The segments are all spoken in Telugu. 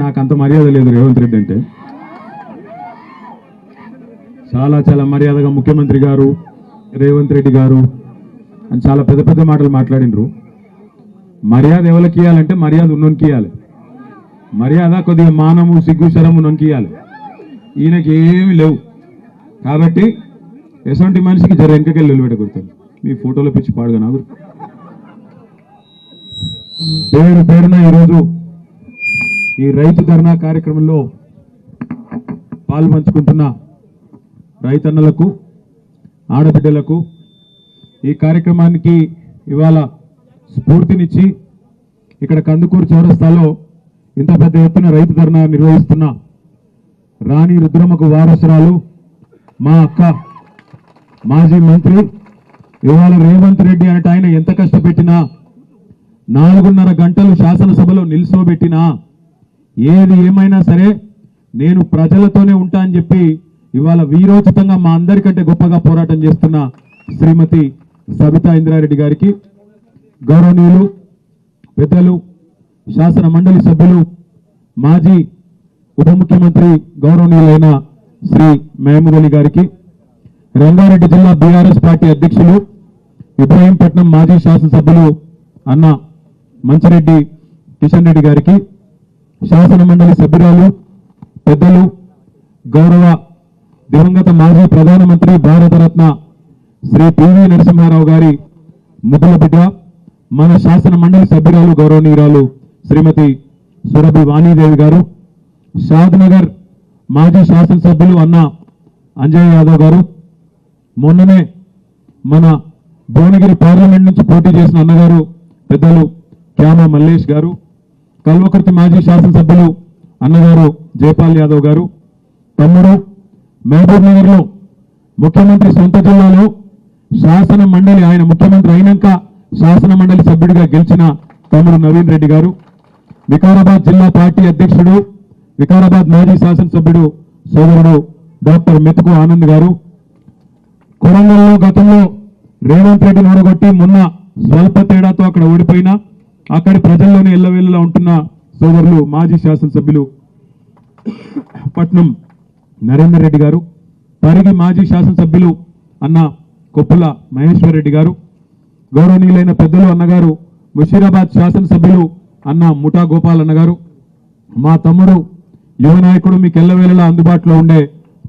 నాకు అంత మర్యాద లేదు రేవంత్ రెడ్డి అంటే. చాలా చాలా మర్యాదగా ముఖ్యమంత్రి గారు రేవంత్ రెడ్డి గారు అని చాలా పెద్ద పెద్ద మాటలు మాట్లాడినరు. మర్యాద ఎవరికి ఇవ్వాలంటే మర్యాద ఉన్నోనికి ఇవ్వాలి. మర్యాద కొద్దిగా మానము సిగ్గు శరము ఉన్నోనికి ఇవ్వాలి. ఈయనకి ఏమి లేవు. కాబట్టి ఎటువంటి మనిషికి జర వెనకకెళ్ళి నిలబెట్టకూడతాను. మీ ఫోటోలో పిచ్చి పాడుగా నాకు పేరు పేరున ఈరోజు ఈ రైతు ధర్నా కార్యక్రమంలో పాల్పంచుకుంటున్న రైతన్నలకు ఆడబిడ్డలకు ఈ కార్యక్రమానికి ఇవాళ స్ఫూర్తినిచ్చి ఇక్కడ కందుకూరు చౌరస్తాలో ఇంత పెద్ద ఎత్తున రైతు ధర్నా నిర్వహిస్తున్న రాణి రుద్రమ్మకు వారసురాలు మా అక్క మాజీ మంత్రి ఇవాళ రేవంత్ రెడ్డి అంటే ఆయన ఎంత కష్టపెట్టినా 4.5 గంటలు శాసనసభలో నిల్చోబెట్టినా ఏది ఏమైనా సరే నేను ప్రజలతోనే ఉంటా అని చెప్పి ఇవాళ వీరోచితంగా మా అందరికంటే గొప్పగా పోరాటం చేస్తున్న శ్రీమతి సబితా ఇంద్రారెడ్డి గారికి, గౌరవనీయులు పెద్దలు శాసన మండలి సభ్యులు మాజీ ఉప ముఖ్యమంత్రి గౌరవనీయులైన శ్రీ మహమూద్ అలీ గారికి, రంగారెడ్డి జిల్లా బీఆర్ఎస్ పార్టీ అధ్యక్షులు ఇబ్రహీంపట్నం మాజీ శాసనసభ్యులు అన్న మంచిరెడ్డి కిషన్ రెడ్డి గారికి, శాసన మండలి సభ్యురాలు పెద్దలు గౌరవ దివంగత మాజీ ప్రధానమంత్రి భారతరత్న శ్రీ పివి నరసింహారావు గారి ముద్దుల బిడ్డ మన శాసన మండలి సభ్యురాలు గౌరవనీయురాలు శ్రీమతి సురభి వాణీదేవి గారు, షాద్ నగర్ మాజీ శాసనసభ్యులు అన్న అంజయ్ యాదవ్ గారు, మొన్ననే మన భువనగిరి పార్లమెంట్ నుంచి పోటీ చేసిన అన్నగారు పెద్దలు క్యామా మల్లేష్ గారు, కల్వకుర్తి మాజీ శాసనసభ్యులు అన్నగారు జయపాల్ యాదవ్ గారు, తమ్ముడు మహబూబ్ నగర్ లో ముఖ్యమంత్రి సొంత జిల్లాలో శాసన మండలి ఆయన ముఖ్యమంత్రి అయినాక శాసన మండలి సభ్యుడిగా గెలిచిన తమ్ముడు నవీన్ రెడ్డి గారు, వికారాబాద్ జిల్లా పార్టీ అధ్యక్షుడు వికారాబాద్ మాజీ శాసనసభ్యుడు సోదరుడు డాక్టర్ మెతుకు ఆనంద్ గారు, కొరంగల్లో గతంలో రేవంత్ రెడ్డిని ఓడగొట్టి మొన్న స్వల్ప తేడాతో అక్కడ ఓడిపోయినా అక్కడి ప్రజల్లోనే ఎల్లవేళలా ఉంటున్న సోదరులు మాజీ శాసనసభ్యులు పట్నం నరేందర్ రెడ్డి గారు, పరిగి మాజీ శాసనసభ్యులు అన్న కొప్పుల మహేశ్వర్ రెడ్డి గారు, గౌరవనీయులైన పెద్దలు అన్నగారు ముషీరాబాద్ శాసనసభ్యులు అన్న ముఠా గోపాల్ అన్నగారు, మా తమ్ముడు యువ నాయకుడు మీకు ఎల్లవేళలా అందుబాటులో ఉండే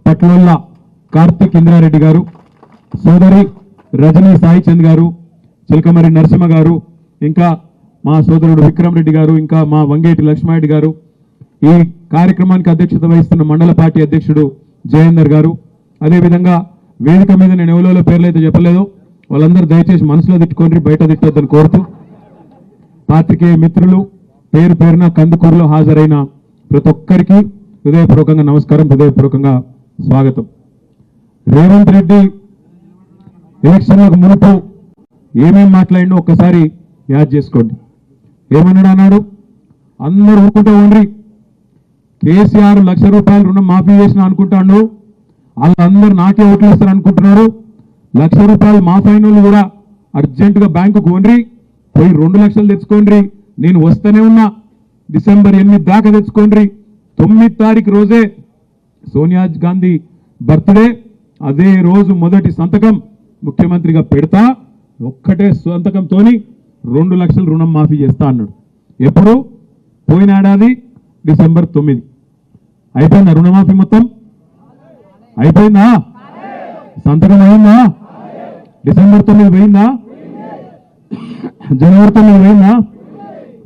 పట్లోళ్ళ కార్తిక్ ఇంద్రారెడ్డి గారు, సోదరి రజనీ సాయి చంద్ గారు, చిలకమరి నరసింహ గారు, ఇంకా మా సోదరుడు విక్రమ్ రెడ్డి గారు, ఇంకా మా వంగేటి లక్ష్మారెడ్డి గారు, ఈ కార్యక్రమానికి అధ్యక్షత వహిస్తున్న మండల పార్టీ అధ్యక్షుడు జయేందర్ గారు, అదేవిధంగా వేదిక మీద నేను ఎవరో పేర్లు అయితే చెప్పలేదు, వాళ్ళందరూ దయచేసి మనసులో తిట్టుకోండి, బయట తిట్టొద్దని కోరుతూ పాత్రికేయ మిత్రులు పేరు పేరున కందుకూరులో హాజరైన ప్రతి ఒక్కరికి హృదయపూర్వకంగా నమస్కారం, హృదయపూర్వకంగా స్వాగతం. రేవంత్ రెడ్డి ఎలక్షన్లకు మునుపు ఏమేం మాట్లాడినో ఒక్కసారి యాద్ చేసుకోండి. ఏమన్నాడు? అందరూ ఊరుకుంటూ ఉండ్రి, కేసీఆర్ ₹1,00,000 రుణం మాఫీ చేసిన అనుకుంటాడు, వాళ్ళందరూ నాకే ఓట్లు ఇస్తారు అనుకుంటున్నారు, ₹1,00,000 మాఫీ అయిన వాళ్ళు కూడా అర్జెంటుగా బ్యాంకుకు ఉండ్రి, పోయి 2 లక్షలు తెచ్చుకోండి, నేను వస్తూనే ఉన్నా, డిసెంబర్ 8 దాకా తెచ్చుకోండి, 9 తారీఖు రోజే సోనియా గాంధీ బర్త్డే, అదే రోజు మొదటి సంతకం ముఖ్యమంత్రిగా పెడతా, ఒక్కటే సంతకంతో 2 లక్షలు రుణం మాఫీ చేస్తా అన్నాడు. ఎప్పుడు? పోయిన ఏడాది డిసెంబర్ 9. అయిపోయిందా రుణమాఫీ? మొత్తం అయిపోయిందా? సంతకం అయిందా? డిసెంబర్ 9 పోయిందా? జనవరి 9 పోయిందా?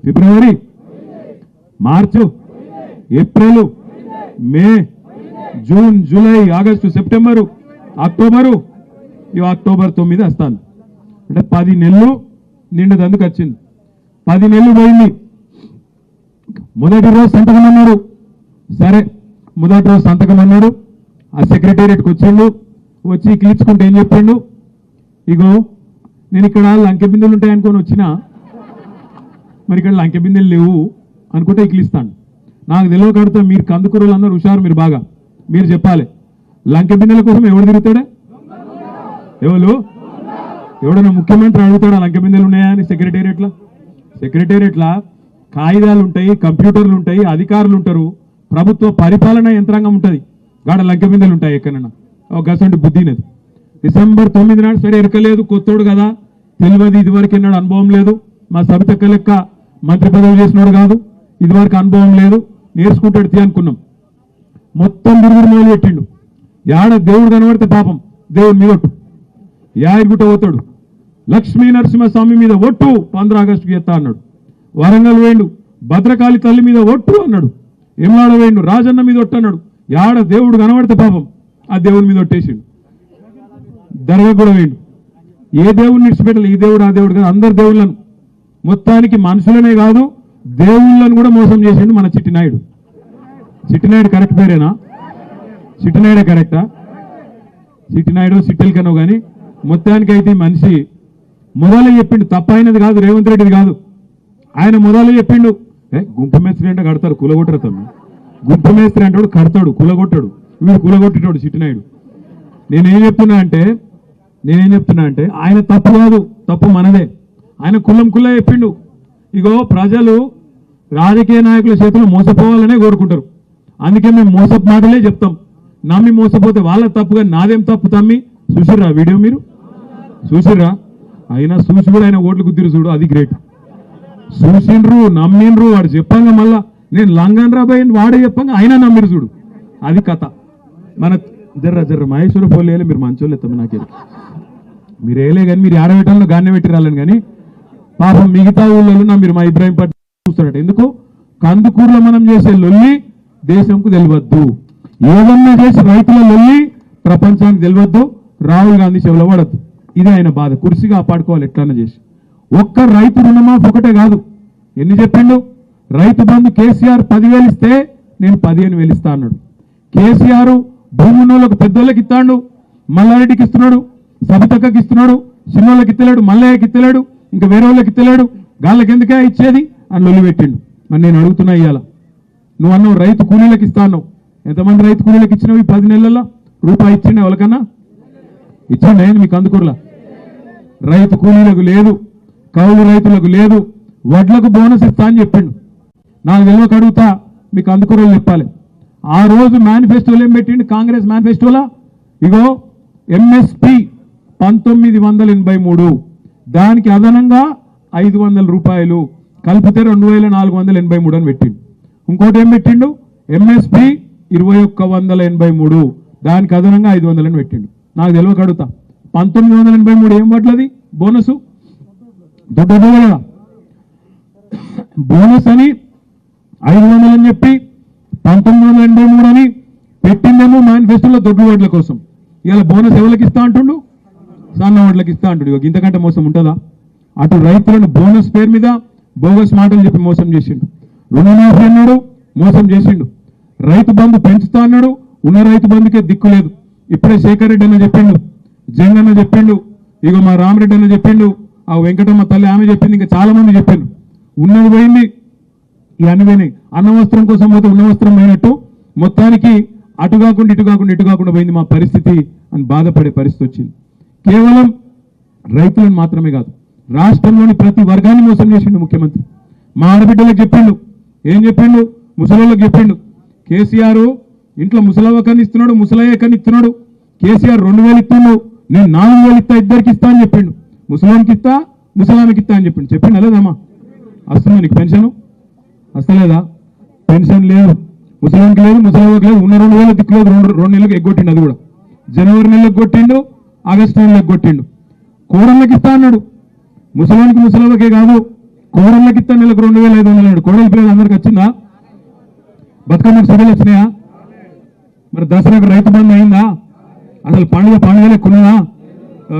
ఫిబ్రవరి, March, April, May, June, July, August, September, October, ఇవి అక్టోబర్ 9 వస్తాను అంటే 10 నెలలు నిండుదందుకు వచ్చింది. 10 నెలలు పోయింది. మొదటి రోజు సంతకం అన్నాడు. సరే, మొదటి రోజు సంతకం అన్నాడు, ఆ సెక్రటేరియట్కి వచ్చిండు, వచ్చి క్లిచ్చుకుంటే ఏం చెప్పిండు? ఇగో నేను ఇక్కడ లంకె బిందెలు ఉంటాయనుకొని వచ్చినా, మరి ఇక్కడ లంకె బిందెలు లేవు అనుకుంటే ఇక్లిస్తాను. నాకు తెలియకడితే మీరు కందుకూరులు అందరూ హుషారు, మీరు బాగా మీరు చెప్పాలి, లంకె బిందెల కోసం ఎవడు తిరుగుతాడే? ఎవడన్నా ముఖ్యమంత్రి అడుగుతాడా లంకె బిందెలు ఉన్నాయా అని? సెక్రటేరియట్లా కాగితాలు ఉంటాయి, కంప్యూటర్లు ఉంటాయి, అధికారులు ఉంటారు, ప్రభుత్వ పరిపాలన యంత్రాంగం ఉంటుంది, గాడ లంక బిందెలు ఉంటాయి ఎక్కడన్నా. ఒక గసంటి బుద్ధినది. డిసెంబర్ 9 నాడు సరే ఎరకలేదు, కొత్తోడు కదా, తెలియదు, ఇదివరకు ఎన్నాడు అనుభవం లేదు, మా సబితక్క లెక్క మంత్రి పదవి చేసినాడు కాదు, ఇదివరకు అనుభవం లేదు, నేర్చుకుంటాడు తీ అనుకున్నాం. మొత్తం తిరుగుడు మొదలు పెట్టిండు. యాడ దేవుడు కనబడితే పాపం దేవుడి మీద ఒట్టు, యాయగుట్ట పోతాడు, లక్ష్మీ నరసింహస్వామి మీద ఒట్టు 15 ఆగస్టుకి ఎత్తా అన్నాడు. వరంగల్ వేయండు, భద్రకాళి తల్లి మీద ఒట్టు అన్నాడు. ఎమ్లాడ వేయండు, రాజన్న మీద ఒట్టు అన్నాడు. యాడ దేవుడు కనబడితే పాపం ఆ దేవుడి మీద ఒట్టేసిండు. దర్గా కూడా వేయండు. ఏ దేవుడిని విడిచిపెట్టాలి, ఈ దేవుడు ఆ దేవుడు కాదు, అందరు దేవుళ్ళను, మొత్తానికి మనుషులనే కాదు దేవుళ్ళను కూడా మోసం చేసిండు మన చిట్టినాయుడు. చిట్టినాయుడు కరెక్ట్ పేరేనా? చిట్టినాయుడే కరెక్టా? చిట్టినాయుడు సిట్టెలకనో కానీ మొత్తానికి అయితే మనిషి మొదలు చెప్పిండు, తప్పైనది కాదు, రేవంత్ రెడ్డిది కాదు. ఆయన మొదలు చెప్పిండు, గుంపు మేస్త్రి అంటే కడతారు, కులగొట్టరు తమ్మి. గుంపు మేస్త్రి అంటాడు, కడతాడు, కులగొట్టాడు. వీడు కులగొట్టేటాడు చిట్టినాయుడు. నేనేం చెప్తున్నా అంటే ఆయన తప్పు కాదు, తప్పు మనదే. ఆయన కులం చెప్పిండు. ఇగో ప్రజలు రాజకీయ నాయకుల చేతులు మోసపోవాలనే కోరుకుంటారు, అందుకే మేము మోసపు మాటలే చెప్తాం. నమ్మి మోసపోతే వాళ్ళ తప్పుగా నాదేం తప్పు తమ్మి? చూసిర్రా వీడియో, మీరు చూసిర్రా? అయినా చూసి కూడా ఆయన ఓట్లు గుద్దిరు చూడు, అది గ్రేట్. చూసిండ్రు, నమ్మిండ్రు, వాడు చెప్పంగా మళ్ళా నేను లంగన్ రాబాయి వాడే చెప్పంగా ఆయన నమ్మిరు చూడు, అది కథ. మన జర్ర మహేశ్వర పోలేలే, మీరు మంచోళ్ళు ఎత్తాము, నాకే మీరు వేయలే కానీ మీరు ఆడబెట్టాలను గాన్నే పెట్టి రాలని కానీ పాపం మిగతా ఊళ్ళో మీరు మా ఇబ్రాహీం పట్ల చూస్తున్నట్టు. ఎందుకు? కందుకూరులో మనం చేసే లొల్లి దేశంకు తెలియవద్దు, ఏదన్నా చేసి రైతుల లొల్లి ప్రపంచానికి తెలియవద్దు, రాహుల్ గాంధీ చెవులో పడద్దు. ఇది ఆయన బాధ. కుర్చీగా కాపాడుకోవాలి ఎట్లన్నా చేసి. ఒక్క రైతు రుణమాఫీ ఒకటే కాదు, ఎన్ని చెప్పిండు? రైతు బంధు కేసీఆర్ 10,000 ఇస్తే నేను 15,000 ఇస్తా అన్నాడు. కేసీఆర్ భూమున్నోళ్ళకు పెద్దోళ్ళకి ఇస్తాడు, మల్లారెడ్డికి ఇస్తున్నాడు, సబితక్కకి ఇస్తున్నాడు, చిన్నోళ్ళకి ఇస్తలేడు, మల్లయ్యకి ఇస్తలేడు, ఇంకా వేరే వాళ్ళకి ఇస్తలేడు. గాళ్ళకి ఎందుకే ఇచ్చేది అని లొల్లి పెట్టిండు. మరి నేను అడుగుతున్నా, ఇవాళ నువ్వు అన్నావు రైతు కూలీలకు ఇస్తా అన్నావు. ఎంతమంది రైతు కూలీలకు ఇచ్చినావు ఈ 10 నెలల్లో? రూపాయి ఇచ్చిండే వాళ్ళకన్నా? ఇచ్చిండే మీకు అందుకూరలా? రైతు కూలీలకు లేదు, కౌలు రైతులకు లేదు, వడ్లకు బోనస్ ఇస్తా అని చెప్పిండు. నాకు తెలియక అడుగుతా, మీకు అందుకూరలు చెప్పాలి. ఆ రోజు మేనిఫెస్టోలో ఏం పెట్టిండు? కాంగ్రెస్ మేనిఫెస్టోలా ఇగో ఎంఎస్పి 1983, దానికి అదనంగా 500 రూపాయలు కలిపితే 2483 అని పెట్టిండు. ఇంకోటి ఏం పెట్టిండు? ఎంఎస్పి 2183, దానికి అదనంగా 500 అని పెట్టిండు. నాకు తెలియక అడుగుతా, 1983 ఏం పట్లది బోనసు? దొడ్డ కదా బోనస్ అని 500 అని చెప్పి 1983 అని పెట్టిందేమో మేనిఫెస్టోలో దొడ్డు ఓట్ల కోసం. ఇవాళ బోనస్ ఎవరికి ఇస్తా అంటుండు? సన్న ఓట్లకి ఇస్తా అంటుండు. ఇంతకంటే మోసం ఉంటుందా? అటు రైతులను బోనస్ పేరు మీద బోగస్ మాటలు చెప్పి మోసం చేసిండు. రుణమాఫీ అన్నాడు, మోసం చేసిండు. రైతు బంధు పెంచుతా అన్నాడు, ఉన్న రైతు బంధుకే దిక్కు లేదు. ఇప్పుడే శేఖర్ రెడ్డి అన్న చెప్పిండు, జంగన్న చెప్పిండు, ఇక మా రామరెడ్డి అన్న చెప్పిండు, ఆ వెంకటమ్మ తల్లి ఆమె చెప్పింది, ఇంకా చాలా మంది చెప్పిండు. ఉన్నది పోయింది, ఈ అన్ని పోయినాయి. అన్న వస్త్రం కోసం పోతే ఉన్న వస్త్రం పోయినట్టు మొత్తానికి అటు కాకుండా ఇటు కాకుండా ఇటు కాకుండా పోయింది మా పరిస్థితి అని బాధపడే పరిస్థితి వచ్చింది. కేవలం రైతులను మాత్రమే కాదు, రాష్ట్రంలోని ప్రతి వర్గాన్ని మోసం చేసిండు ముఖ్యమంత్రి. మా ఆడబిడ్డలకు చెప్పిండు, ఏం చెప్పిండు? ముసలోళ్ళకి చెప్పిండు, కేసీఆర్ ఇంట్లో ముసలవ్వకని ఇస్తున్నాడు, ముసలయ్యకని ఇస్తున్నాడు. కేసీఆర్ 2,000 ఇస్తున్నాడు, నేను 4,000 ఇస్తా, ఇద్దరికి ఇస్తా అని చెప్పిండు. ముసలానికి ఇస్తా, ముసలామికి ఇస్తా అని చెప్పిండు. చెప్పిండు లేదమ్మా? వస్తుందా నీకు పెన్షన్? వస్తలేదా? పెన్షన్ లేదు, ముసలానికి లేదు, ముసలవ్వకి లేదు, ఉన్న 2,000 దిక్కు లేదు. 2 నెలలకు ఎగ్గొట్టిండు, అది కూడా జనవరి నెలకు కొట్టిండు, ఆగస్టు నెలకు కొట్టిండు. కోడళ్ళకి ఇస్తా అన్నాడు, ముసలానికి ముసలవ్వకే కాదు కోడళ్ళకి ఇస్తా, నెలకు 2,500 అన్నాడు. కోడల పిల్లలు అందరికి వచ్చిందా? బతుకమ్మకు సభలు వచ్చినాయా? మరి దసరాకు రైతు బంధు అయిందా? అసలు పండుగ కొన్నదా?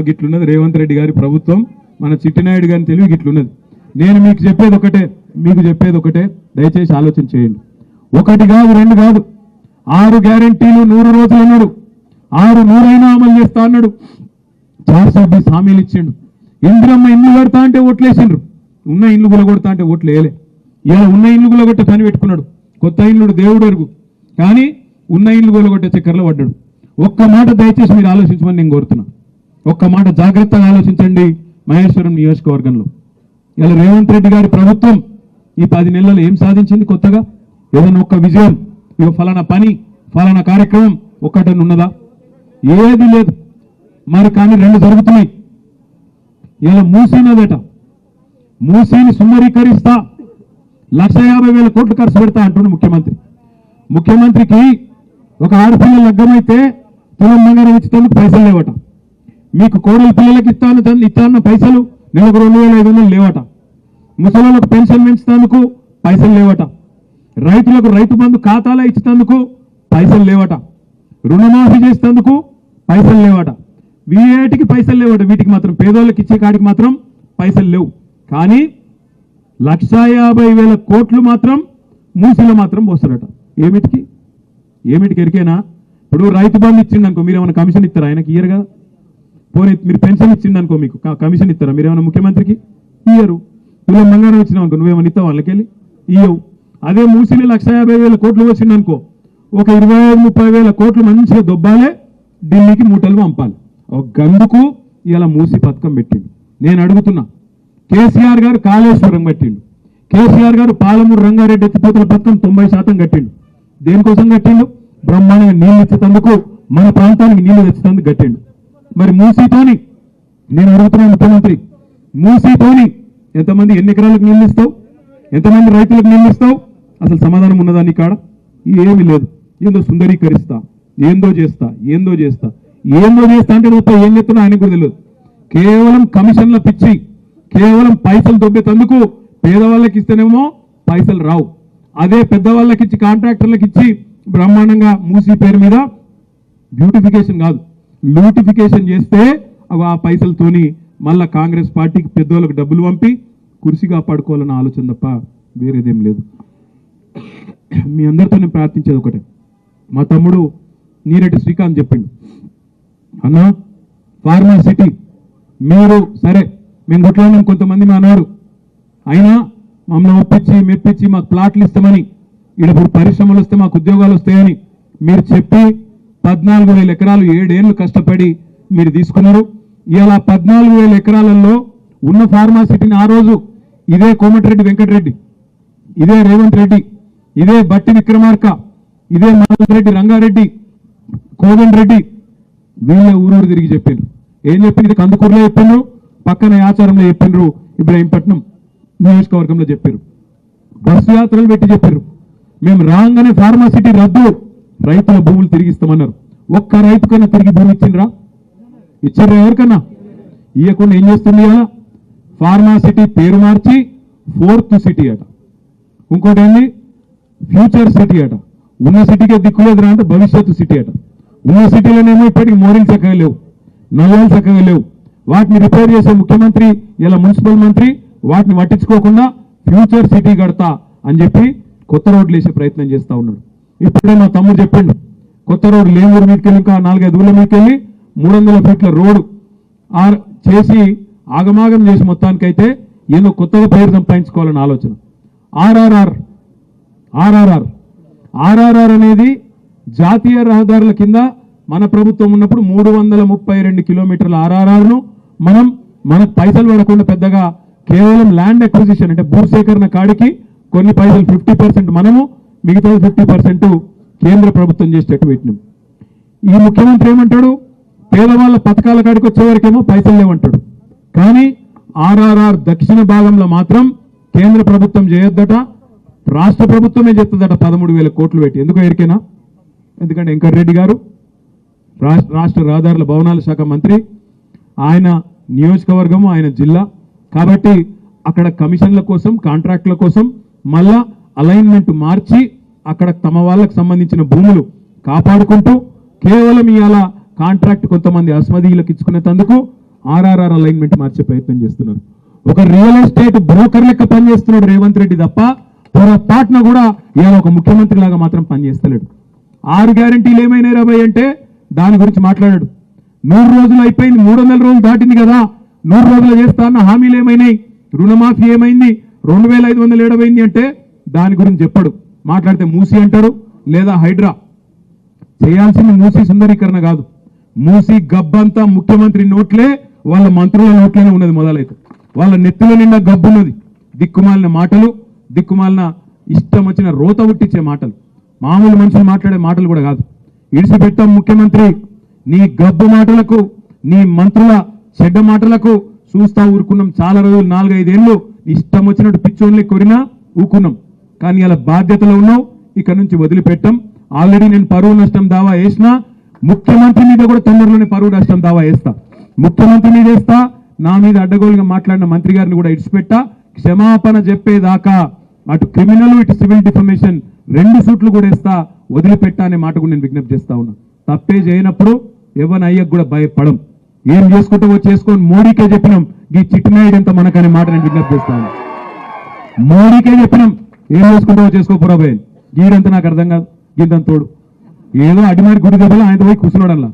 గిట్లున్నది రేవంత్ రెడ్డి గారి ప్రభుత్వం, మన చిట్టినాయుడు గారిని తెలివి గిట్లున్నది. నేను మీకు చెప్పేది ఒకటే, దయచేసి ఆలోచన చేయండి. 1 కాదు 2 కాదు, 6 గ్యారెంటీలు 100 రోజులు అన్నాడు, 6 అయినా అమలు చేస్తా అన్నాడు. 420 హామీలు ఇచ్చిండు. ఇంద్రమ్మ ఇల్లు కడతా అంటే ఓట్లేసిండ్రు, ఉన్న ఇల్లు గులగొడతా అంటే ఓట్లు వేయలే. ఇలా ఉన్న ఇల్లు గులగొట్టే పని పెట్టుకున్నాడు. కొత్త ఇల్లుడు దేవుడు అరుగు, కానీ ఉన్న ఇల్లు గులగొట్టే చక్కర్లో పడ్డాడు. ఒక్క మాట దయచేసి మీరు ఆలోచించమని నేను కోరుతున్నా. ఒక్క మాట జాగ్రత్తగా ఆలోచించండి. మహేశ్వరం నియోజకవర్గంలో ఇలా రేవంత్ రెడ్డి గారి ప్రభుత్వం ఈ 10 నెలల్లో ఏం సాధించింది కొత్తగా? ఏదైనా ఒక్క విజయం, ఇక ఫలానా పని ఫలానా కార్యక్రమం ఒక్కటని ఉన్నదా? ఏది లేదు. మరి కానీ 2 జరుగుతున్నాయి. ఇలా మూసీనదట, మూసీని సుందరీకరిస్తా 1,50,000 కోట్లు ఖర్చు పెడతా అంటున్నాడు ముఖ్యమంత్రి. ముఖ్యమంత్రికి ఒక ఆడపిల్ల లగ్గమైతే తులం బంగారం ఇచ్చేందుకు పైసలు లేవట. మీకు కోడలి పిల్లలకి ఇస్తాన్న పైసలు నెలకు 2,500 లేవట. ముసలిలకు పెన్షన్ పెంచుతందుకు పైసలు లేవట. రైతులకు రైతు బంధు ఖాతాలో ఇచ్చేందుకు పైసలు లేవట. రుణమాఫీ చేసేందుకు పైసలు లేవట. వీటికి పైసలు లేవట. వీటికి మాత్రం పేదోళ్ళకి ఇచ్చే కాడికి మాత్రం పైసలు లేవు. కానీ 1,50,000 కోట్లు మాత్రం మూసీలో మాత్రం పోస్తారట. ఏమిటికి ఎరికేనా? ఇప్పుడు రైతు బంధు ఇచ్చిండనుకో, మీరు ఏమైనా కమిషన్ ఇస్తారా? ఆయనకి ఇయ్యరు కదా. పోనీ మీరు పెన్షన్ ఇచ్చిండనుకో, మీకు కమిషన్ ఇస్తారా? మీరు ఏమైనా ముఖ్యమంత్రికి ఇయ్యరు. తులం బంగారం ఇచ్చినావు, నువ్వేమైనా ఇస్తావు వాళ్ళకెళ్ళి? ఇయ్యవు. అదే మూసీని 1,50,000 కోట్లు వచ్చిందనుకో, ఒక 25-30,000 కోట్లు మంచిగా దొబ్బాలే, ఢిల్లీకి మూటలు పంపాలి. ఒక గందుకు ఇలా మూసి పథకం పెట్టిండు. నేను అడుగుతున్నా, కేసీఆర్ గారు కాళేశ్వరం కట్టిండు, కేసీఆర్ గారు పాలమూరు రంగారెడ్డి ఎత్తిపోతల పథకం 90% కట్టిండు. దేనికోసం కట్టిండు? బ్రహ్మాండంగా నీళ్ళు ఇచ్చేందుకు, మన ప్రాంతానికి నీళ్లు తెచ్చేందుకు కట్టిండు. మరి మూసీతోని నేను అడుగుతున్నా ముఖ్యమంత్రి, మూసీతోని ఎంతమంది ఎన్ని ఎకరాలకు నీళ్ళు ఇస్తావు? ఎంతమంది రైతులకు నీళ్ళు ఇస్తావు? అసలు సమాధానం ఉన్నదా నీ కాడ? ఏమీ లేదు. ఏందో సుందరీకరిస్తా, ఏందో చేస్తా అంటే మొత్తం ఏం చెప్తున్నా ఆయనకు కూడా తెలియదు. కేవలం కమిషన్ల పిచ్చి, కేవలం పైసలు దొబ్బేతందుకు. పేదవాళ్ళకి ఇస్తేనేమో పైసలు రావు, అదే పెద్దవాళ్ళకి ఇచ్చి కాంట్రాక్టర్లకు ఇచ్చి బ్రహ్మాండంగా మూసీ పేరు మీద బ్యూటిఫికేషన్ కాదు లూటిఫికేషన్ చేస్తే ఆ పైసలతోని మళ్ళా కాంగ్రెస్ పార్టీకి పెద్దోళ్ళకి డబ్బులు పంపి కుర్చీ కాపాడుకోవాలన్న ఆలోచన తప్ప వేరేదేం లేదు. మీ అందరితో నేను ప్రార్థించేది ఒకటే, మా తమ్ముడు నీరెడ్డి శ్రీకాంత్ చెప్పిండు, అన్న ఫార్మా సిటీ మీరు సరే మేము కొట్లాడినాం, కొంతమంది మా అన్నారు, అయినా మమ్మల్ని ఒప్పించి మెప్పించి మాకు ప్లాట్లు ఇస్తామని, ఇప్పుడు పరిశ్రమలు వస్తే మాకు ఉద్యోగాలు వస్తాయని మీరు చెప్పి 14,000 ఎకరాలు 7 ఏళ్ళు కష్టపడి మీరు తీసుకున్నారు. ఇలా 14,000 ఎకరాలలో ఉన్న ఫార్మా సిటీని ఆ రోజు ఇదే కోమటిరెడ్డి వెంకటరెడ్డి, ఇదే రేవంత్ రెడ్డి, ఇదే బట్టి విక్రమార్క, ఇదే రెడ్డి రంగారెడ్డి, కోదండ రెడ్డి వీళ్ళ ఊరూరు తిరిగి చెప్పారు. ఏం చెప్పింది? కందుకూరులో చెప్పిండ్రు, పక్కన ఆచారంలో చెప్పిండ్రు, ఇబ్రాహీంపట్నం నియోజకవర్గంలో చెప్పారు. బస్సు యాత్రలు పెట్టి చెప్పారు, మేము రాగానే ఫార్మా సిటీ రద్దు, రైతుల భూములు తిరిగిస్తామన్నారు. ఒక్క రైతు కన్నా తిరిగి భూమి ఇచ్చిండ్రా? ఇచ్చారా? ఎవరికన్నా ఇవ్వకుండా ఏం చేస్తుంది? అలా ఫార్మా సిటీ పేరు మార్చి 4th సిటీ అట, ఇంకోటి ఏంది ఫ్యూచర్ సిటీ అట. ఉన్న సిటీకే దిక్కులేదురా అంటే భవిష్యత్తు సిటీ అట. ఉన్న సిటీలోనేమో ఇప్పటికి మోరింగ్ చక్కగా లేవు, నల్లాలు చక్కగా లేవు. వాటిని రిపేర్ చేసే ముఖ్యమంత్రి, ఇలా మున్సిపల్ మంత్రి వాటిని పట్టించుకోకుండా ఫ్యూచర్ సిటీ కడతా అని చెప్పి కొత్త రోడ్లు వేసే ప్రయత్నం చేస్తూ ఉన్నాడు. ఇప్పుడే మా తమ్ముడు చెప్పిండు, కొత్త రోడ్డు లేమూరు మీదకెళ్ళి ఇంకా 4-5 ఊళ్ళ మీదకెళ్ళి 300 ఫీట్ల రోడ్డు చేసి ఆగమాగం చేసి మొత్తానికైతే ఏదో కొత్తగా పేరు సంపాదించుకోవాలని ఆలోచన. ఆర్ఆర్ఆర్ అనేది జాతీయ రహదారుల కింద మన ప్రభుత్వం ఉన్నప్పుడు 332 కిలోమీటర్ల ఆర్ఆర్ఆర్ను మనకు పైసలు పడకుండా పెద్దగా కేవలం ల్యాండ్ అక్విజిషన్ అంటే భూసేకరణ కాడికి కొన్ని పైసలు 50% మనము, మిగతా 50% కేంద్ర ప్రభుత్వం చేసేటట్టు పెట్టినాం. ఈ ముఖ్యమంత్రి ఏమంటాడు? పేదవాళ్ళ పథకాల కాడికి వచ్చేవరకేమో పైసలు లేవంటాడు. కానీ ఆర్ఆర్ఆర్ దక్షిణ భాగంలో మాత్రం కేంద్ర ప్రభుత్వం చేయొద్దట, రాష్ట్ర ప్రభుత్వమే చేస్తుందట 13,000 కోట్లు పెట్టి. ఎందుకో ఎరికేనా? ఎందుకంటే వెంకటరెడ్డి గారు రాష్ట్ర రహదారుల భవనాల శాఖ మంత్రి, ఆయన నియోజకవర్గము, ఆయన జిల్లా కాబట్టి అక్కడ కమిషన్ల కోసం కాంట్రాక్టుల కోసం మళ్ళా అలైన్మెంట్ మార్చి అక్కడ తమ వాళ్ళకు సంబంధించిన భూములు కాపాడుకుంటూ కేవలం ఇవాళ కాంట్రాక్ట్ కొంతమంది అస్మదీయులకు ఇచ్చుకునేందుకు ఆర్ఆర్ఆర్ అలైన్మెంట్ మార్చే ప్రయత్నం చేస్తున్నారు. ఒక రియల్ ఎస్టేట్ బ్రోకర్ లెక్క పనిచేస్తున్నాడు రేవంత్ రెడ్డి తప్ప పొరపాటున కూడా ఇవాళ ఒక ముఖ్యమంత్రి లాగా మాత్రం పనిచేస్తలేడు. 6 గ్యారంటీలు ఏమైనా 20 అంటే దాని గురించి మాట్లాడాడు. 100 రోజులు అయిపోయింది, 300 రోజులు దాటింది కదా, 100 రోజులు చేస్తా అన్న హామీలు ఏమైనాయి? రుణమాఫీ ఏమైంది? 2,500 ఏడవైంది అంటే దాని గురించి చెప్పడు. మాట్లాడితే మూసీ అంటారు లేదా హైడ్రా. చేయాల్సింది మూసీ సుందరీకరణ కాదు, మూసీ గబ్బంతా ముఖ్యమంత్రి నోట్లే, వాళ్ళ మంత్రుల నోట్లోనే ఉన్నది. మొదలైతే వాళ్ళ నెత్తుల నిండా గబ్బున్నది, దిక్కుమాలిన మాటలు, దిక్కుమాలిన ఇష్టం వచ్చిన రోత పుట్టించే మాటలు, మామూలు మనుషులు మాట్లాడే మాటలు కూడా కాదు. ఇడిసిపెట్టాం ముఖ్యమంత్రి, నీ గబ్బు మాటలకు, నీ మంత్రుల చెడ్డ మాటలకు చూస్తా ఊరుకున్నాం. చాలా రోజులు 4-5 ఏళ్ళు ఇష్టం వచ్చినట్టు పిచ్చోళ్ళని కొరినా ఊకున్నాం. కానీ అలా బాధ్యతలో ఉన్నావు, ఇక్కడ నుంచి వదిలిపెట్టాం. ఆల్రెడీ నేను పరువు నష్టం దావా వేసినా, ముఖ్యమంత్రి మీద కూడా తొందరలోనే పరువు నష్టం దావా వేస్తా. ముఖ్యమంత్రి మీద వేస్తా, నా మీద అడ్డగోలుగా మాట్లాడిన మంత్రి గారిని కూడా ఇడిచిపెట్టా. క్షమాపణ చెప్పేదాకా అటు క్రిమినల్ ఇటు సివిల్ డిఫమేషన్ 2 సూట్లు కూడా వేస్తా, వదిలిపెట్టా అనే మాట కూడా నేను విజ్ఞప్తి చేస్తా ఉన్నా. తప్పే చేయనప్పుడు ఎవరిని అయ్యకు కూడా భయపడం. ఏం చేసుకుంటావో చేసుకొని మోడీకే చెప్పినాం ఈ చిట్టినాయుడు ఎంత మనకనే మాట నేను విజ్ఞప్తి చేస్తాను. మోడీకే చెప్పినాం ఏం చేసుకుంటావో చేసుకోపోరా భయ, గీడంతా నాకు అర్థం కాదు. గీదంత తోడు ఏదో అడిమారి గుడి దెబ్బలు ఆయన పోయి కూర్చున్నాడల్లా.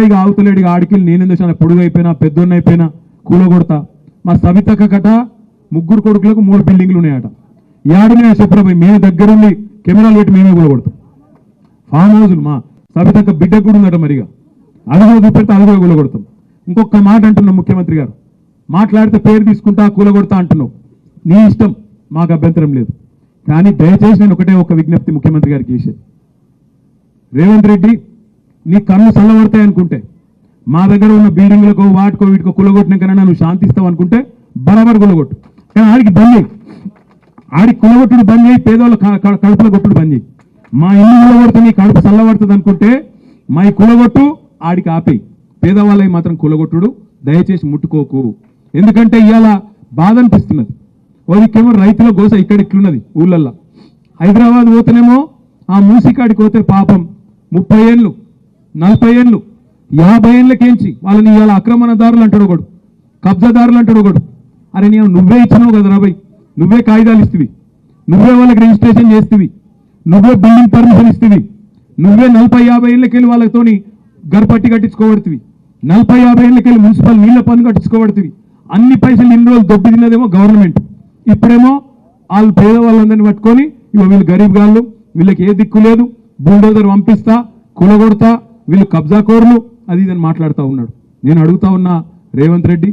ఇక ఆవుతలేడు, ఇక ఆడికి నేనేం చేశాను, పొడుగు అయిపోయినా పెద్దోన్న అయిపోయినా కూలగొడతా. మా సవితక్క కట 3 కొడుకులకు 3 బిల్డింగ్లు ఉన్నాయట. యాడునే చెప్పరాబాయ్, మేము దగ్గరుండి కెమెరాలు పెట్టి మేమే కూలగొడతాం. ఫామ్ హౌజులు మా సవితక్క బిడ్డ కూడా ఉందట, మరిగా అది కూడా చూపెడితే అది కూడా కూలగొడతాం. ఇంకొక మాట అంటున్నాం, ముఖ్యమంత్రి గారు మాట్లాడితే పేరు తీసుకుంటా కూలగొడతా అంటున్నావు, నీ ఇష్టం, మాకు అభ్యంతరం లేదు. కానీ దయచేసి నేను ఒక విజ్ఞప్తి ముఖ్యమంత్రి గారికి చేసేది, రేవంత్ రెడ్డి నీ కన్ను చల్లబడతాయి అనుకుంటే, మా దగ్గర ఉన్న బిల్డింగ్లకు వాటికో వీటికో కులగొట్టినాకన్నా నువ్వు శాంతిస్తావు అనుకుంటే బరాబర్ కులగొట్టు. కానీ ఆడికి బంద్ చేయి, ఆడికి కులగొట్టుడు బంద్ చేయి, పేదవాళ్ళ కడుపులో కొట్టుడు బంద్ చేయి. మా ఇల్లు కులగొడితే నీ కడుపు చల్లబడుతుంది అనుకుంటే మా ఈ కులగొట్టు, ఆడికి ఆపేయి. పేదవాళ్ళకి మాత్రం కులగొట్టుడు దయచేసి ముట్టుకోకు. ఎందుకంటే ఇవాళ బాధ అనిపిస్తున్నది. ఓదికేమో రైతుల గోస ఇక్కడ ఇట్లున్నది ఊళ్ళల్లో. హైదరాబాద్ పోతేనేమో ఆ మూసికాడికి పోతే పాపం 30 ఏళ్ళు 40 ఏళ్ళు 50 ఏళ్ళకేంచి వాళ్ళని ఇవాళ ఆక్రమణదారులు అంటాడు ఒకడు, కబ్జాదారులు అంటాడు ఒకడు. అరే నువ్వే ఇచ్చినావు కదా రాబోయ్, నువ్వే కాగితాలు ఇస్తువి, నువ్వే వాళ్ళకి రిజిస్ట్రేషన్ చేస్తువి, నువ్వే బిల్డింగ్ పర్మిషన్ ఇస్తువి, నువ్వే 40-50 ఏళ్ళకెళ్ళి వాళ్ళతోని గర్పట్టి కట్టించుకోబడుతుంది, 40-50 ఏళ్ళకెళ్ళి మున్సిపల్ నీళ్ల పన్ను కట్టించుకోబడుతుంది. అన్ని పైసలు ఇన్ని రోజులు దొబ్బి తిన్నదేమో గవర్నమెంట్. ఇప్పుడేమో వాళ్ళు పేదవాళ్ళందరినీ పట్టుకొని వీళ్ళు గరీబ్ గాళ్ళు, వీళ్ళకి ఏ దిక్కు లేదు, బుల్డోజర్ పంపిస్తా, కూలగొడతా, వీళ్ళు కబ్జాకోరులు, అది ఇదని మాట్లాడుతూ ఉన్నాడు. నేను అడుగుతా ఉన్నా రేవంత్ రెడ్డి,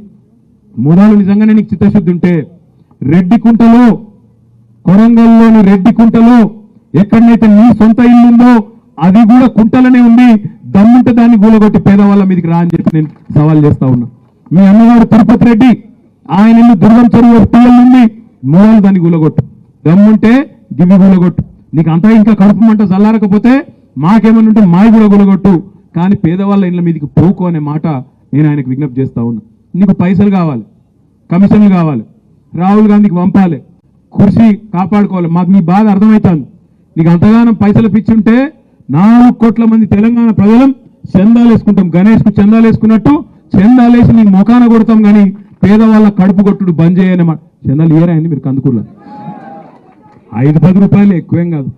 మూడాలు నిజంగానే నీకు చిత్తశుద్ధి ఉంటే రెడ్డికుంటలో, కొరంగల్లోని రెడ్డికుంటలో ఎక్కడనైతే నీ సొంత ఇల్లు ఉందో అది కూడా కుంటలనే ఉంది, దమ్ముంటే దాన్ని కూలగొట్టి పేదవాళ్ళ మీదకి రా అని చెప్పి నేను సవాల్ చేస్తా ఉన్నా. మీ అన్నగారు తిరుపతి రెడ్డి, ఆయన ఇల్లు దుర్గం చెరువు పిల్లల నుండి మూడాలు దాన్ని కూలగొట్టు, దమ్ముంటే గివి కూలగొట్టు. నీకు అంతా ఇంకా కడుపు మంట చల్లారకపోతే మాకేమన్నా ఉంటే మాయ కూడా కూలగొట్టు, కానీ పేదవాళ్ళ ఇళ్ళ మీదకి పోకు అనే మాట నేను ఆయనకు విజ్ఞప్తి చేస్తా ఉన్నా. నీకు పైసలు కావాలి, కమిషన్లు కావాలి, రాహుల్ గాంధీకి పంపాలి, కుర్చీ కాపాడుకోవాలి. మాకు నీ బాధ అర్థమవుతుంది. నీకు అంతగానం పైసలు పిచ్చుంటే 4 కోట్ల మంది తెలంగాణ ప్రజలం చందాలు వేసుకుంటాం, గణేష్కు చందాలు వేసుకున్నట్టు చందాలు వేసి నీ ముఖాన కొడతాం. కానీ పేదవాళ్ళ కడుపు కొట్టుడు బంద్ చేయని చందాలు ఇయరాయండి మీరు కందుకూరులో. 5-10 రూపాయలు ఎక్కువేం కాదు.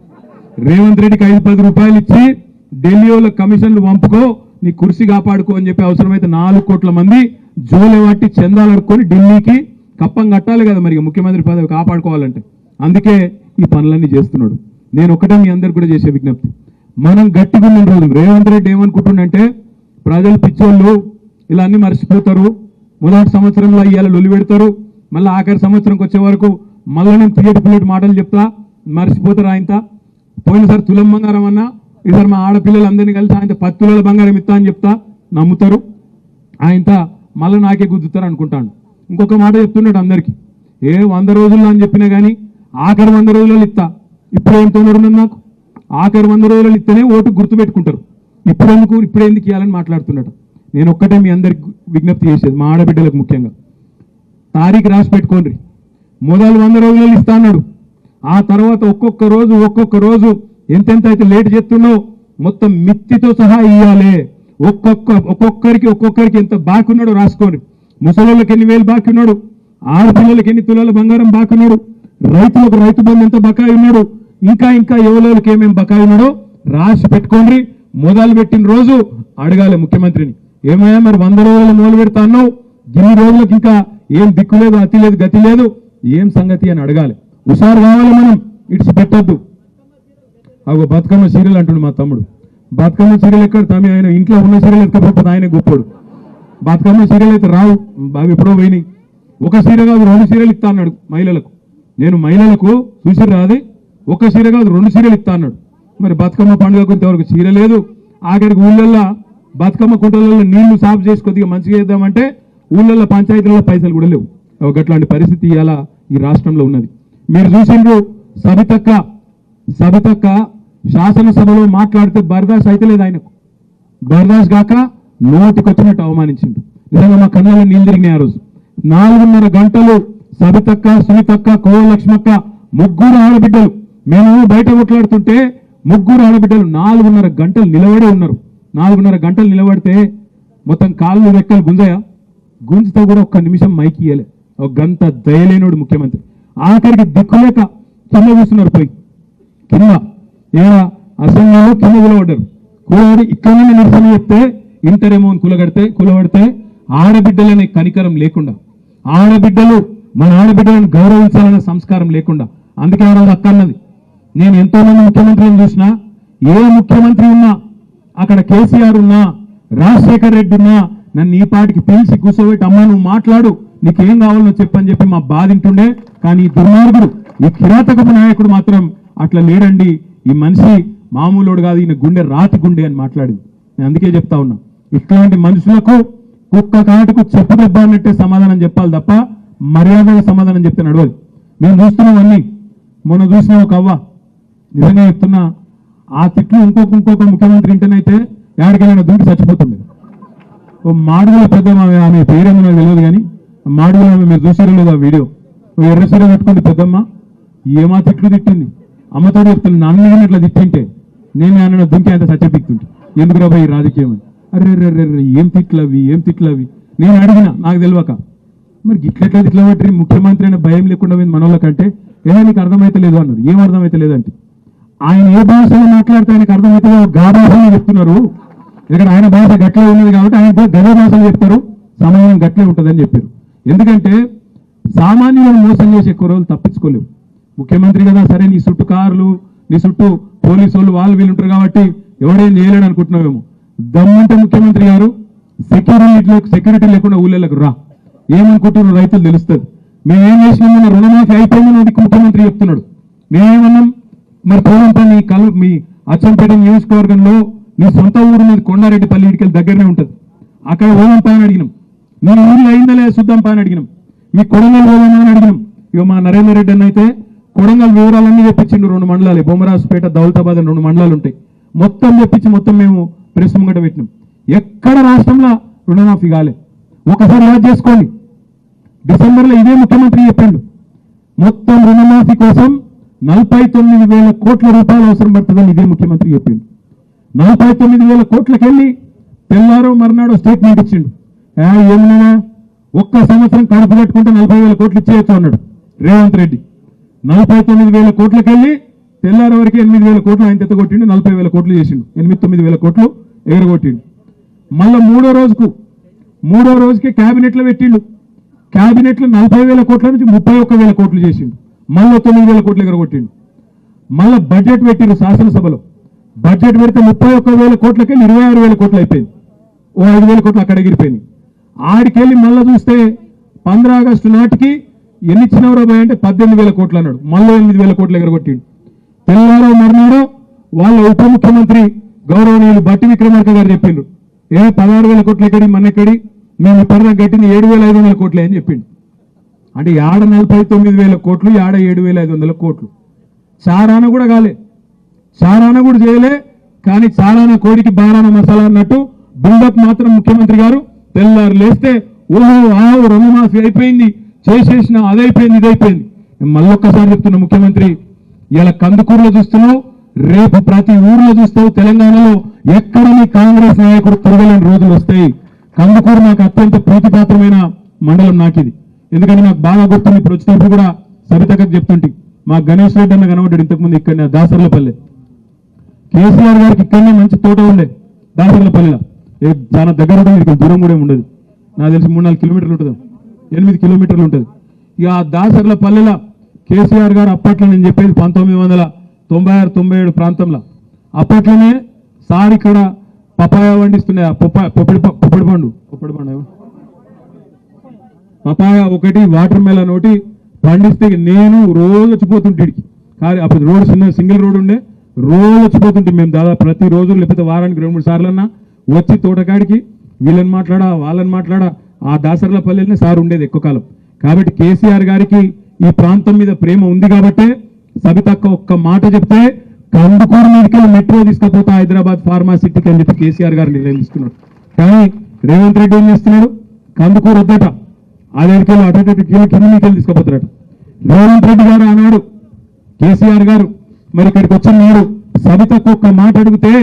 రేవంత్ రెడ్డికి 5-10 రూపాయలు ఇచ్చి ఢిల్లీ వాళ్ళ కమిషన్లు పంపుకో, నీ కుర్చీ కాపాడుకో అని చెప్పి అవసరమైతే 4 కోట్ల మంది జోలే పట్టి చందాలు అడుక్కొని ఢిల్లీకి కప్పం కట్టాలి కదా మరి ముఖ్యమంత్రి పదవి కాపాడుకోవాలంటే. అందుకే ఈ పనులన్నీ చేస్తున్నాడు. నేను ఒకటే మీ అందరికి కూడా చేసే విజ్ఞప్తి, మనం గట్టిగా ఉన్న రోజులు రేవంత్ రెడ్డి ఏమనుకుంటుండంటే ప్రజలు పిచ్చోళ్ళు ఇలా అన్ని మర్చిపోతారు, మొదటి సంవత్సరంలో ఇవాళ లొలి పెడతారు, మళ్ళీ ఆఖరి సంవత్సరంకి వచ్చే వరకు మళ్ళీ నేను పిల్లటి మాటలు చెప్తా, మర్చిపోతారు. ఆయనతో పోయినసారి తులం బంగారం అన్నా, ఈసారి మా ఆడపిల్లలందరినీ కలిసి ఆయన 10 తులాల బంగారం ఇస్తా అని చెప్తా, నమ్ముతారు. ఆయనతో మళ్ళీ నాకే గుద్దుతారు అనుకుంటాను. ఇంకొక మాట చెప్తున్నాడు అందరికీ, 100 రోజుల్లో అని చెప్పినా కానీ ఆఖరి 100 రోజులలో ఇస్తా. ఇప్పుడు ఏం తొందర ఉన్నది నాకు, ఆఖరి 100 రోజులలో ఇస్తేనే ఓటు గుర్తుపెట్టుకుంటారు, ఇప్పుడు ఎందుకు ఇవ్వాలని మాట్లాడుతున్నాడు. నేను ఒక్కటే మీ అందరికి విజ్ఞప్తి చేసేది, మా ఆడబిడ్డలకు ముఖ్యంగా తారీఖు రాసి పెట్టుకోండి. మొదలు 100 రోజులలో ఇస్తా అన్నాడు, ఆ తర్వాత ఒక్కొక్క రోజు ఎంతెంత అయితే లేట్ చేస్తున్నావు మొత్తం మిత్తితో సహా ఇవ్వాలి. ఒక్కొక్కరికి ఎంత బాకీ ఉన్నాడో రాసుకోండి. ముసలోళ్ళకి ఎన్ని వేలు బాకీ ఉన్నాడు, ఆడపిల్లలకి ఎన్ని తులాల బంగారం బాకీ ఉన్నాడు, రైతులకు రైతు బంధు ఎంత బకాయి ఉన్నాడు, ఇంకా ఎవరికి ఏమేమి బకాయి ఉన్నాడో రాసి పెట్టుకోండి. మొదలు పెట్టిన రోజు అడగాలి ముఖ్యమంత్రిని, ఏమయ్యా మరి 100 రోజులు మొదలు పెడతా అన్నావు, ఇన్ని రోజులకు ఇంకా ఏం దిక్కు లేదు, అతి లేదు, గతి లేదు, ఏం సంగతి అని అడగాలి. హుషారు కావాలి, మనం ఇట్స్ పెట్టద్దు. అగో బతుకమ్మ సీరియల్ అంటుండు మా తమ్ముడు, బతుకమ్మ సీరియల్ ఎక్కడ తమ్మి, ఆయన ఇంట్లో ఉన్న సీరియల్ ఎక్కకపోతే ఆయన గొప్పడు. బతుకమ్మ సీరియల్ అయితే రావు, బాగా ఎప్పుడో పోయినాయి. ఒక సీరియల్ కాదు 2 సీరియల్ ఇస్తా అన్నాడు మహిళలకు. నేను మహిళలకు చూసి రాది ఒక చీర కాదు 2 చీరలు ఇస్తా అన్నాడు. మరి బతుకమ్మ పండుగకు ఇంతవరకు చీర లేదు. ఆఖరికి ఊళ్ళల్లో బతుకమ్మ కుంటలలో నీళ్లు సాఫ్ చేసి కొద్దిగా మంచిగా చేద్దామంటే ఊళ్ళల్లో పంచాయతీలలో పైసలు కూడా లేవు. అట్లాంటి పరిస్థితి ఇవాళ ఈ రాష్ట్రంలో ఉన్నది. మీరు చూసిండ్రు సబితక్క శాసనసభలో మాట్లాడితే బర్దాష్ అయితే లేదు ఆయనకు. బర్దాష్ గాక నోటికొచ్చినట్టు అవమానించిండు. నిజంగా మా కళ్ళలో నీళ్ళు తిరిగినాయి ఆ రోజు. 4:30 గంటలు సబితక్క, సునీతక్క, కోవలక్ష్మక్క ముగ్గురు ఆడబిడ్డలు మేము బయట కొట్లాడుతుంటే ముగ్గురు ఆడబిడ్డలు 4:30 గంటలు నిలబడే ఉన్నారు. 4:30 గంటలు నిలబడితే మొత్తం కాళ్ళు రెక్కలు గుంజితో కూడా ఒక్క నిమిషం మైకి ఇయ్యలే. ఒక గంట దయలేనోడు ముఖ్యమంత్రి. ఆఖరికి దిక్కులేక కింద కూర్చున్నారు. పోయి కింద అసెంబ్లీలో కింద కూలబడ్డారు. కూలబడి ఇక్కడనే నిరసన చెప్తే ఇంటరేమో కూలబడితే ఆడబిడ్డలనే కనికరం లేకుండా, ఆడబిడ్డలు మన ఆడబిడ్డలను గౌరవించాలనే సంస్కారం లేకుండా, అందుకే ఆ రోజు అక్క అన్నది, నేను ఎంతో మంది ముఖ్యమంత్రులను చూసినా, ఏ ముఖ్యమంత్రి ఉన్నా అక్కడ కేసీఆర్ ఉన్నా రాజశేఖర్ రెడ్డి ఉన్నా నన్ను ఈ పాటికి పిలిచి కూర్చోబెట్టి అమ్మా నువ్వు మాట్లాడు, నీకేం కావాలో చెప్పని చెప్పి మా బాధ ఇంటుండే. కానీ ఈ దుర్మార్గుడు, ఈ కిరాతకపు నాయకుడు మాత్రం అట్లా లేడండి. ఈ మనిషి మామూలుడు కాదు, ఈయన గుండె రాతి గుండె అని మాట్లాడింది. నేను అందుకే చెప్తా ఉన్నా, ఇట్లాంటి మనుషులకు కుక్క కాటుకు చెప్పు దెబ్బ అన్నట్టే సమాధానం చెప్పాలి తప్ప మర్యాదగా సమాధానం చెప్తే నడవదు. మేము చూస్తున్నాం అన్ని. మొన్న చూసినాం ఒక అవ్వ, నిజంగా చెప్తున్నా, ఆ తిట్లు ఇంకొక ముఖ్యమంత్రి ఇంటనైతే ఎక్కడికైనా దుంటి చచ్చిపోతుంది. ఓ మాడుగుల పెద్ద ఆమె పేరేమో నాకు తెలియదు కానీ మాడుగుల మీరు చూసారో లేదు ఆ వీడియో. ఎర్ర సీర కట్టుకుంది పెద్దమ్మ, ఏమా తిట్లు తిట్టింది. అమ్మతో చెప్తాను, నన్ను ఇట్లా తిట్టింటే నేను అన్న దుంకి అంత చచ్చిపిక్తుంటే ఎందుకు రాబోయే ఈ రాజకీయం అని. అరే ఏం తిట్లవి నేను అడిగిన, నాకు తెలియక. మరి ఇట్లెట్లా తిట్ల పట్టి ముఖ్యమంత్రి అయినా భయం లేకుండా మనోళ్ళకంటే నీకు అర్థమైతే లేదు అన్నారు. ఏం అర్థమైతే లేదంటే ఆయన ఏ భాషలో మాట్లాడితే ఆయనకు అర్థమైతే గా భాషలో చెప్తున్నారు. ఇక్కడ ఆయన భాష గట్లే ఉన్నది కాబట్టి ఆయన గద భాషలు చెప్తారు, సమయం గట్లే ఉంటుందని చెప్పారు. ఎందుకంటే సామాన్యులను మోసం చేసి ఎక్కువ రోజులు తప్పించుకోలేవు. ముఖ్యమంత్రి కదా, సరే నీ చుట్టూ కార్లు, నీ చుట్టూ పోలీసు వాళ్ళు వీళ్ళు ఉంటారు కాబట్టి ఎవడేం చేయలేడు అనుకుంటున్నావేమో. దమ్మంటే ముఖ్యమంత్రి గారు సెక్యూరిటీ లేకుండా ఊళ్ళకు రా, ఏమనుకుంటున్నారు రైతులు తెలుస్తుంది. మేమేం చేసినామన్న రుణమాఫీ అయిపోయిందని అది ముఖ్యమంత్రి చెప్తున్నాడు. మేమేమన్నాం, మరి పోలంపల్లి మీ అచ్చంపేట నియోజకవర్గంలో నీ సొంత ఊరు మీద కొండారెడ్డిపల్లి ఇడికెళ్ళి దగ్గరనే ఉంటుంది. అక్కడ పోలంపా అని అడిగినాం. నీ ఊళ్ళో అయిందా లేదా చూద్దాంపా అని అడిగినాం. మీ కొడంగల్ పోదామా అని అడిగినాం. ఇక మా నరేందర్ రెడ్డి అని అయితే కొడంగల్ వివరాలన్నీ చెప్పించిండు. 2 మండలాలు, బొమ్మరాజుపేట, దౌలతాబాద్ అని 2 మండలాలు ఉంటాయి. మొత్తం చెప్పించి మొత్తం మేము ప్రెస్ ముంగట పెట్టినాం. ఎక్కడ రాష్ట్రంలో రుణమాఫీ కాలే. ఒకసారి యాద్ చేసుకోండి, డిసెంబర్లో ఇదే ముఖ్యమంత్రి చెప్పిండు మొత్తం రుణమాఫీ కోసం 49,000 కోట్ల రూపాయలు అవసరం పడుతుందని ఇదే ముఖ్యమంత్రి చెప్పిండు. 49,000 కోట్లకి వెళ్ళి తెల్లారో మర్నాడో స్టేట్మెంట్ ఇచ్చిండు. ఏమన్నా ఒక్క సంవత్సరం కడుపు కట్టుకుంటే 40,000 కోట్లు ఇచ్చేయచ్చు అన్నాడు రేవంత్ రెడ్డి. 49,000 కోట్లకి వెళ్ళి తెల్లారి వరకు 8,000 కోట్లు ఆయన తెత్తగొట్టిండు. 40,000 కోట్లు చేసిండు, 8-9,000 కోట్లు ఎగరగొట్టిండు. మళ్ళా మూడో రోజుకి క్యాబినెట్లో పెట్టిండు. క్యాబినెట్లో 40,000 కోట్ల నుంచి 31,000 కోట్లు చేసిండు. మళ్ళీ 9,000 కోట్లు ఎగరగొట్టిండు. మళ్ళీ బడ్జెట్ పెట్టిండు శాసనసభలో. బడ్జెట్ పెడితే 31,000 కోట్లకి 26,000 కోట్లు అయిపోయింది. ఓ 5,000 కోట్లు అక్కడ ఎగిరిపోయింది. ఆడికెళ్ళి మళ్ళీ చూస్తే 15 ఆగస్టు నాటికి ఎన్ని ఇచ్చినవరో భయ అంటే 18,000 కోట్లు అన్నాడు. మళ్ళీ 8,000 కోట్లు ఎగరగొట్టిండు. తెల్లారో మర్నాడో వాళ్ళ ఉప ముఖ్యమంత్రి గౌరవనీయులు బట్టి విక్రమార్క గారు చెప్పిండు, 16,000 కోట్లు ఎక్కడి మన్నెక్కడి, మేము ఇప్పటిదాకా కట్టింది 7,500 కోట్లే అని చెప్పిండు. అంటే ఏడ 49,000 కోట్లు, ఏడ 7,500 కోట్లు. చారాన కూడా కాలే, చారాన కూడా చేయలే. కానీ చారాన కోడికి బారాన మసాలా అన్నట్టు బిల్డప్ మాత్రం ముఖ్యమంత్రి గారు తెల్లారు లేస్తే ఓహో ఆవు రుణమాఫీ అయిపోయింది, చేసేసిన అదైపోయింది ఇదైపోయింది. మళ్ళొక్కసారి చెప్తున్నా, ముఖ్యమంత్రి ఇలా కందుకూరులో చూస్తున్నావు, రేపు ప్రతి ఊర్లో చూస్తావు. తెలంగాణలో ఎక్కడ నీ కాంగ్రెస్ నాయకుడు తిరగలేని రోజులు వస్తాయి. కందుకూరు నాకు అత్యంత ప్రీతిపాత్రమైన మండలం నాకు ఇది. ఎందుకంటే నాకు బాగా గుర్తుంది. ఇప్పుడు వచ్చినప్పుడు కూడా సబితకు చెప్తుంటే మా గణేష్ రెడ్డి అన్న కనబడ్డాడు ఇంతకుముందు ఇక్కడ దాసర్లపల్లె. కేసీఆర్ గారికి ఇక్కడనే మంచి తోట ఉండే దాసర్లపల్లెలో. చాలా దగ్గర ఉంటుంది, ఇక్కడ దూరం కూడా ఉండదు. నాకు తెలిసి 3-4 కిలోమీటర్లు ఉంటుంది, 8 కిలోమీటర్లు ఉంటుంది. ఇక ఆ దాసర్లపల్లెలో కేసీఆర్ గారు అప్పట్లో, నేను చెప్పేది 1996-97 ప్రాంతంలో, అప్పట్లోనే సార్ ఇక్కడ పపాయ వండిస్తున్నాయి. పొప్పడి పండు పపాయ ఒకటి, వాటర్ మెలన్ ఒకటి పండిస్తే నేను రోజు వచ్చిపోతుంటే కానీ అప్పుడు రోడ్ సింగిల్ రోడ్ ఉండే రోజు వచ్చిపోతుంటే మేము దాదాపు ప్రతి రోజు లేకపోతే వారానికి 2-3 సార్లన్నా వచ్చి తోటకాడికి వీళ్ళని మాట్లాడా వాళ్ళని మాట్లాడా ఆ దాసర్లపల్లిలోనే సార్ ఉండేది ఎక్కువ కాలం. కాబట్టి కేసీఆర్ గారికి ఈ ప్రాంతం మీద ప్రేమ ఉంది కాబట్టే సబితక్క ఒక్క మాట చెప్తే కందుకూరు మీదకి మెట్రో తీసుకపోతా హైదరాబాద్ ఫార్మా సిటీకి అని చెప్పి కేసీఆర్ గారు నిర్ణయం తీసుకున్నాడు. కానీ రేవంత్ రెడ్డి ఏం చేస్తున్నాడు? కందుకూరు వద్దట, అదేడికెళ్ళి అటకెళ్ళి కింద మీకెళ్ళి తీసుకుపోతాడట. రేవంత్ రెడ్డి గారు అన్నాడు, కేసీఆర్ గారు మరి ఇక్కడికి వచ్చినాడు సబితకు ఒక్క మాట అడిగితే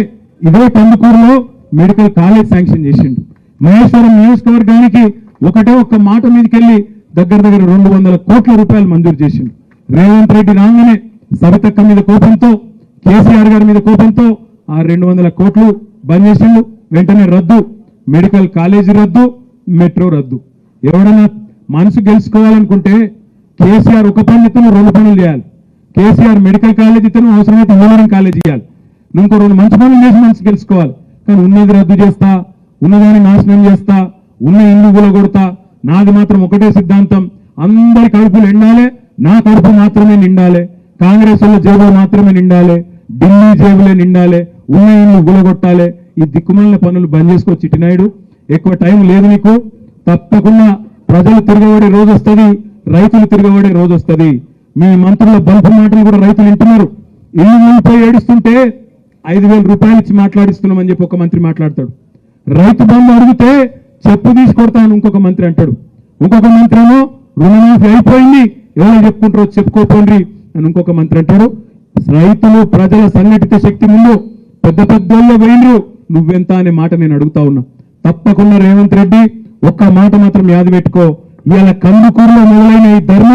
ఇదే కందుకూరులో మెడికల్ కాలేజ్ శాంక్షన్ చేసిండు. మహేశ్వరం నియోజకవర్గానికి ఒకటే ఒక్క మాట మీదకెళ్ళి దగ్గర 200 కోట్ల రూపాయలు మంజూరు చేసిండు. రేవంత్ రెడ్డి రాగానే సబితక్క మీద కోపంతో కేసీఆర్ గారి మీద కోపంతో ఆ 200 కోట్లు బంద్ చేసిండు. వెంటనే రద్దు, మెడికల్ కాలేజీ రద్దు, మెట్రో రద్దు. ఎవడన్నా మనసు గెలుచుకోవాలనుకుంటే కేసీఆర్ ఒక పని ఇతను 2 పనులు చేయాలి. కేసీఆర్ మెడికల్ కాలేజ్ ఇతను అవసరమైతే ఇంజనీరింగ్ కాలేజ్ ఇవ్వాలి. ఇంకో 2 మంచి పనులు చేసి మనసు గెలుచుకోవాలి. కానీ ఉన్నది రద్దు చేస్తా, ఉన్నదాన్ని నాశనం చేస్తా, ఉన్న ఇల్లు కూలగొడతా, నాది మాత్రం ఒకటే సిద్ధాంతం, అందరి కడుపులు ఎండాలి, నా కడుపు మాత్రమే నిండాలి, కాంగ్రెస్ వాళ్ళ జేబులు మాత్రమే నిండాలి, ఢిల్లీ జేబులే నిండాలి, ఉన్న ఇల్లు కూలగొట్టాలి. ఈ దిక్కుమాలిన పనులు బంద్ చేసుకో చిట్టినాయుడు. ఎక్కువ టైం లేదు నీకు. తప్పకుండా ప్రజలు తిరగబడే రోజు వస్తుంది, రైతులు తిరగబడే రోజు వస్తుంది. మీ మంత్రుల బల్బు మాటలు కూడా రైతులు వింటున్నారు. ఇల్లు నిండిపోయి ఏడుస్తుంటే 5,000 రూపాయలు ఇచ్చి మాట్లాడిస్తున్నామని చెప్పి ఒక మంత్రి మాట్లాడతాడు. రైతు బంధు అడిగితే చెప్పు తీసుకొడతాను ఇంకొక మంత్రి అంటాడు. ఇంకొక మంత్రి ఏమో రుణమాఫీ అయిపోయింది, ఎవరో చెప్పుకుంటారో చెప్పుకోపోండి అని ఇంకొక మంత్రి అంటాడు. రైతులు ప్రజల సంఘటిత శక్తి ముందు పెద్ద పెద్దోళ్ళు పోయిండ్రు, నువ్వెంత అనే మాట నేను అడుగుతా ఉన్నా. తప్పకుండా రేవంత్ రెడ్డి ఒక్క మాట మాత్రం యాద పెట్టుకో, ఇవాళ కందుకూరులో మొదలైన ఈ ధర్మ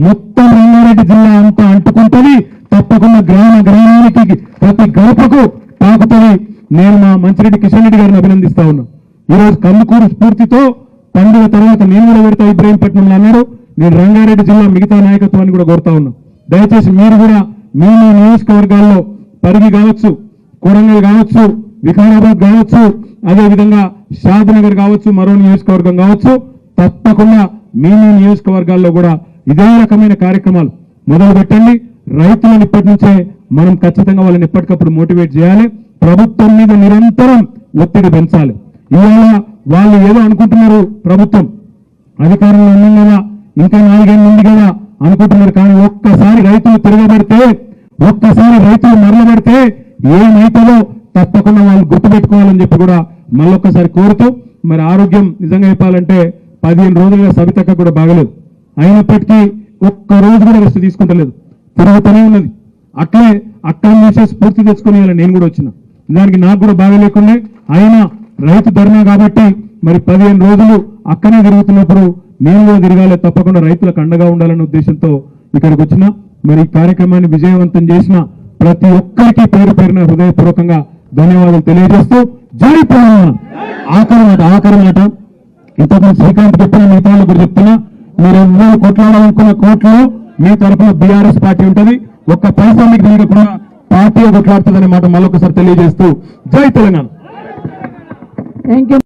మొత్తం రంగారెడ్డి జిల్లా అంతా అంటుకుంటుంది. తప్పకుండా గ్రామానికి ప్రతి గడపకు తాకుతుంది. నేను మా మంచిరెడ్డి కిషన్ రెడ్డి గారిని అభినందిస్తా ఉన్నా. ఈరోజు కందుకూరు స్ఫూర్తితో పండుగ తర్వాత నేను కూడా పెడతా ఇబ్రాహీంపట్నంలో అన్నాడు. నేను రంగారెడ్డి జిల్లా మిగతా నాయకత్వాన్ని కూడా కోరుతా ఉన్నా. దయచేసి మీరు కూడా మీ నియోజకవర్గాల్లో పరిగి కావచ్చు, కొడంగల్ కావచ్చు, వికారాబాద్ కావచ్చు, అదేవిధంగా షాద్నగర్ కావచ్చు, మరో నియోజకవర్గం కావచ్చు, తప్పకుండా మీ నియోజకవర్గాల్లో కూడా ఇదే రకమైన కార్యక్రమాలు మొదలు పెట్టండి. రైతులను ఇప్పటి నుంచే మనం ఖచ్చితంగా వాళ్ళని ఎప్పటికప్పుడు మోటివేట్ చేయాలి. ప్రభుత్వం మీద నిరంతరం ఒత్తిడి పెంచాలి. ఇవాళ వాళ్ళు ఏదో అనుకుంటున్నారు, ప్రభుత్వం అధికారంలో ఉంది కదా, ఇంకా 4 ఏళ్ళు ఉంది కదా అనుకుంటున్నారు. కానీ ఒక్కసారి రైతులు తిరగబడితే, ఒక్కసారి రైతులు మరలబడితే ఏమైతుందో తప్పకుండా వాళ్ళు గుర్తుపెట్టుకోవాలని చెప్పి కూడా మళ్ళొక్కసారి కోరుతూ, మరి ఆరోగ్యం నిజంగా చెప్పాలంటే 15 రోజులుగా సబితక్క కూడా బాగలేదు. అయినప్పటికీ ఒక్క రోజు కూడా రెస్ట్ తీసుకుంటలేదు, తిరుగుతూనే ఉన్నది. అట్లే అక్కడ చూసే స్ఫూర్తి తెచ్చుకుని నేను కూడా వచ్చిన. దానికి నాకు కూడా బాగా లేకుండా అయినా రైతు ధర్నా కాబట్టి మరి 15 రోజులు అక్కనే తిరుగుతున్నప్పుడు నేను కూడా తిరగాలి, తప్పకుండా రైతులకు అండగా ఉండాలనే ఉద్దేశంతో ఇక్కడికి వచ్చిన. మరి ఈ కార్యక్రమాన్ని విజయవంతం చేసిన ప్రతి ఒక్కరికి పేరు పేరున హృదయపూర్వకంగా ధన్యవాదాలు తెలియజేస్తూ జై తెలంగాణ. ఆఖరి మాట ఇంతకుముందు శ్రీకాంత్ చెప్పిన మిగతా కూడా చెప్తున్నా, మీరు ఎవ్వరు కొట్లాడాలనుకున్న కోర్టులో మీ తరఫున బీఆర్ఎస్ పార్టీ ఉంటుంది. ఒక్క పైసా మీకు తెలియకుండా పార్టీ కొట్లాడుతుందనే మాట మళ్ళొకసారి తెలియజేస్తూ జై తెలంగాణ. Thank you.